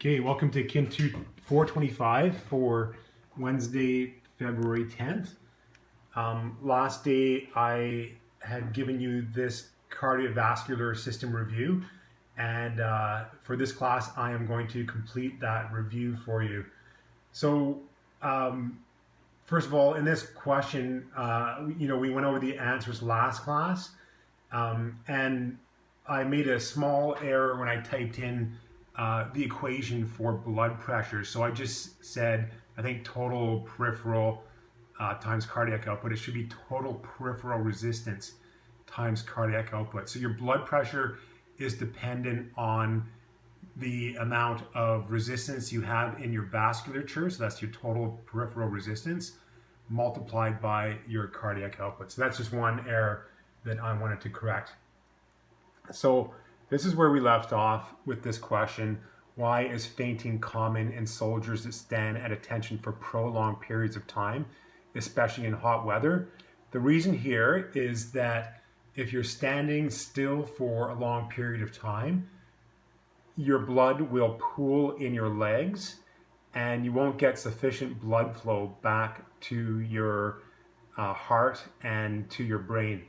Okay, welcome to Kintu 425 for Wednesday, February 10th. Last day I had given you this cardiovascular system review, and for this class I am going to complete that review for you. So first of all, in this question, we went over the answers last class, and I made a small error when I typed in the equation for blood pressure. So I just said, I think total peripheral times cardiac output. It should be total peripheral resistance times cardiac output. So your blood pressure is dependent on the amount of resistance you have in your vasculature. So that's your total peripheral resistance multiplied by your cardiac output. So that's just one error that I wanted to correct. So this is where we left off with this question. Why is fainting common in soldiers that stand at attention for prolonged periods of time, especially in hot weather? The reason here is that if you're standing still for a long period of time, your blood will pool in your legs and you won't get sufficient blood flow back to your heart and to your brain.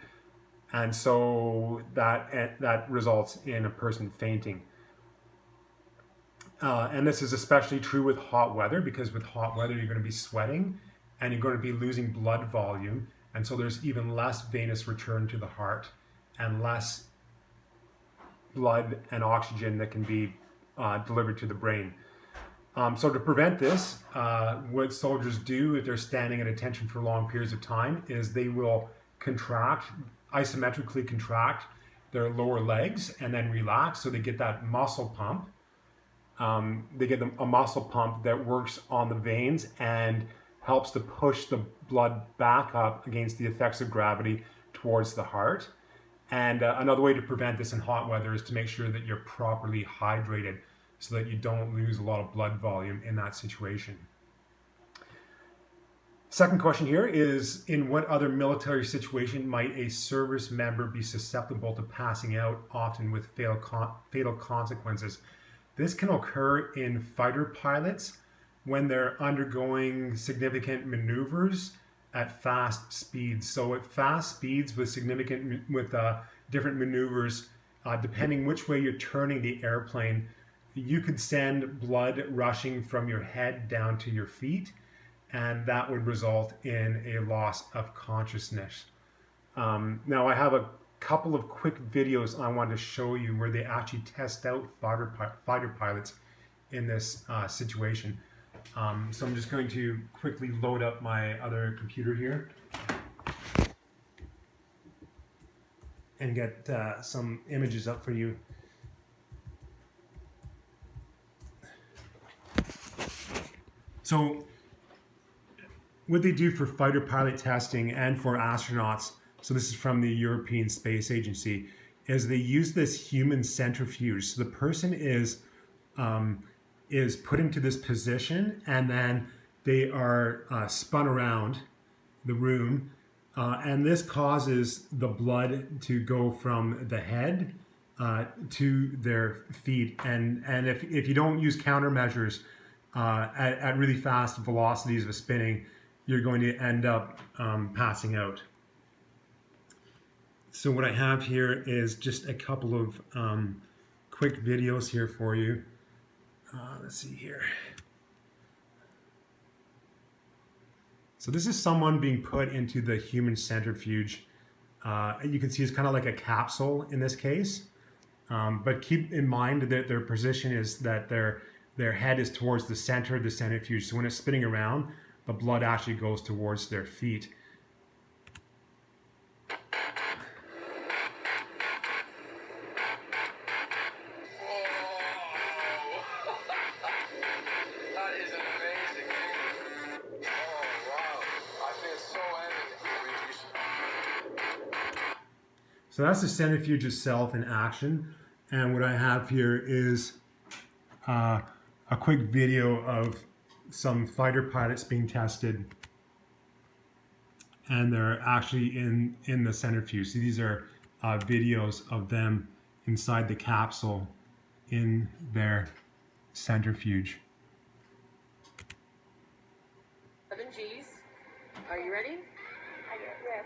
And so that results in a person fainting. And this is especially true with hot weather, because with hot weather you're going to be sweating and you're going to be losing blood volume. And so there's even less venous return to the heart and less blood and oxygen that can be delivered to the brain. So to prevent this, what soldiers do if they're standing at attention for long periods of time is they will isometrically contract their lower legs and then relax, so they get that muscle pump. They get a muscle pump that works on the veins and helps to push the blood back up against the effects of gravity towards the heart. And another way to prevent this in hot weather is to make sure that you're properly hydrated so that you don't lose a lot of blood volume in that situation. Second question here is, in what other military situation might a service member be susceptible to passing out, often with fatal consequences? This can occur in fighter pilots when they're undergoing significant maneuvers at fast speeds. So at fast speeds with different maneuvers, depending which way you're turning the airplane, you could send blood rushing from your head down to your feet, and that would result in a loss of consciousness. Now I have a couple of quick videos I want to show you where they actually test out fighter pilots in this situation. So I'm just going to quickly load up my other computer here and get some images up for you. So what they do for fighter pilot testing and for astronauts, so this is from the European Space Agency, is they use this human centrifuge. So the person is put into this position, and then they are spun around the room, and this causes the blood to go from the head to their feet. And if you don't use countermeasures at really fast velocities of spinning, you're going to end up passing out. So what I have here is just a couple of quick videos here for you. Let's see here. So this is someone being put into the human centrifuge. You can see it's kind of like a capsule in this case. But keep in mind that their position is that their head is towards the center of the centrifuge. So when it's spinning around, the blood actually goes towards their feet. So that's the centrifuge itself in action. And what I have here is a quick video of some fighter pilots being tested. And they're actually in the centrifuge. So these are videos of them inside the capsule in there. centrifuge. 7 G's. Are you ready? Yes.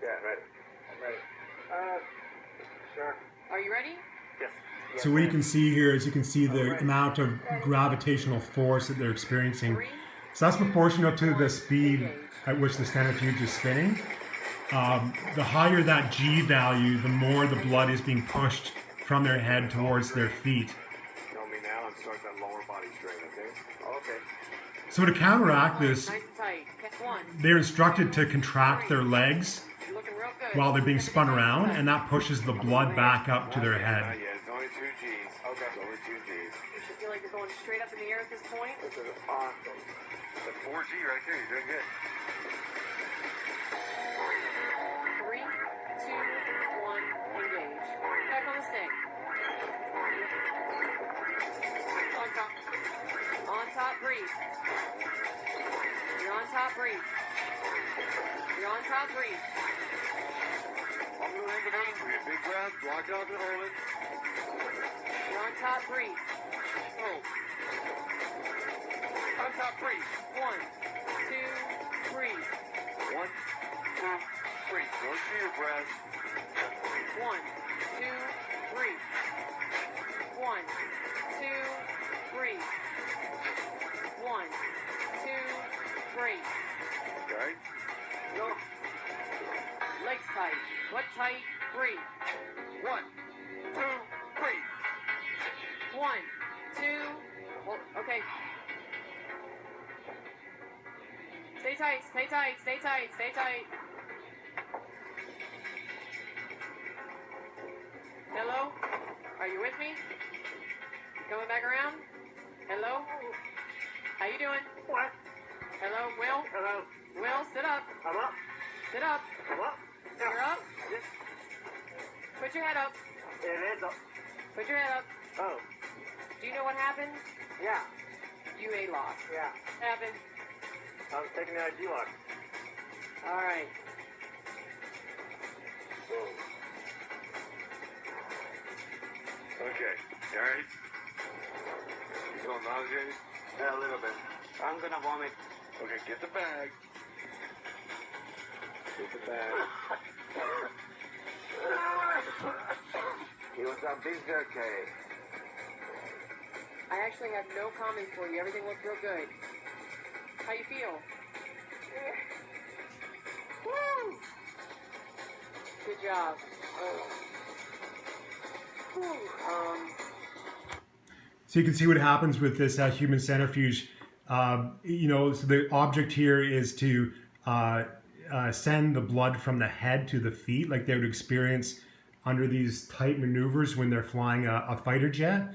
Yeah, ready. I'm ready. Sure. Are you ready? Yes. So what you can see here is you can see the amount of gravitational force that they're experiencing. 3, So that's proportional to the speed at which the centrifuge is spinning. The higher that G value, the more the blood is being pushed from their head towards their feet. Show me now and start that lower body strain, okay? Okay. So to counteract this, nice and tight. Catch 1. they're instructed to contract their legs You're looking real good. while they're being spun around, and that pushes the blood back up to their Not head. yet. It's only 2 G's. Okay. It's only 2 G's. You should feel like you're going straight up in the air at this point. This is awesome. The 4G right there. You're doing good. 3, 2, 1, engage. Back on the stick. On top. On top, breathe. You're on top, breathe. You're on top, breathe. I'm going to hang it on. Okay, big breath. Block out and hold it. You're on top, breathe. Oh. On top, breathe. 1, 2, breathe. 1, 2, 3. Don't see your breath. 1, 2, breathe. 1, 2, breathe. 1, 2, breathe. Okay? No. Legs tight. Butt tight. Breathe. 1, 2, 3. 1, 2. Hold. Okay. Stay tight. Stay tight. Stay tight. Stay tight. Hello? Are you with me? Coming back around? Hello? How you doing? What? Hello, Will? Hello? Will, sit up. I'm up. Sit up. I'm up. You're up. Put your head up. It is up. Put your head up. Oh. Do you know what happened? Yeah. You ate lost. Yeah. Happened. I was taking the IG lock. All right. Okay. You alright? You feeling nauseated? Yeah, a little bit. I'm gonna vomit. Okay, get the bag. Get the bag. He was a big okay. I actually have no comments for you. Everything looks real good. How you feel? Woo! Good job. So you can see what happens with this human centrifuge. You know, so the object here is to send the blood from the head to the feet, like they would experience under these tight maneuvers when they're flying a fighter jet.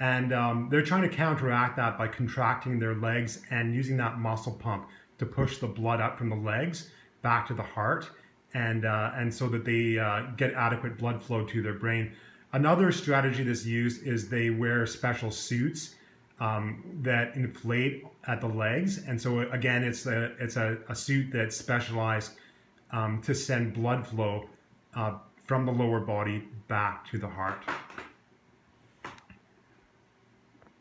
And they're trying to counteract that by contracting their legs and using that muscle pump to push the blood up from the legs back to the heart, and so that they get adequate blood flow to their brain. Another strategy that's used is they wear special suits that inflate at the legs, and so again, it's a suit that's specialized to send blood flow from the lower body back to the heart.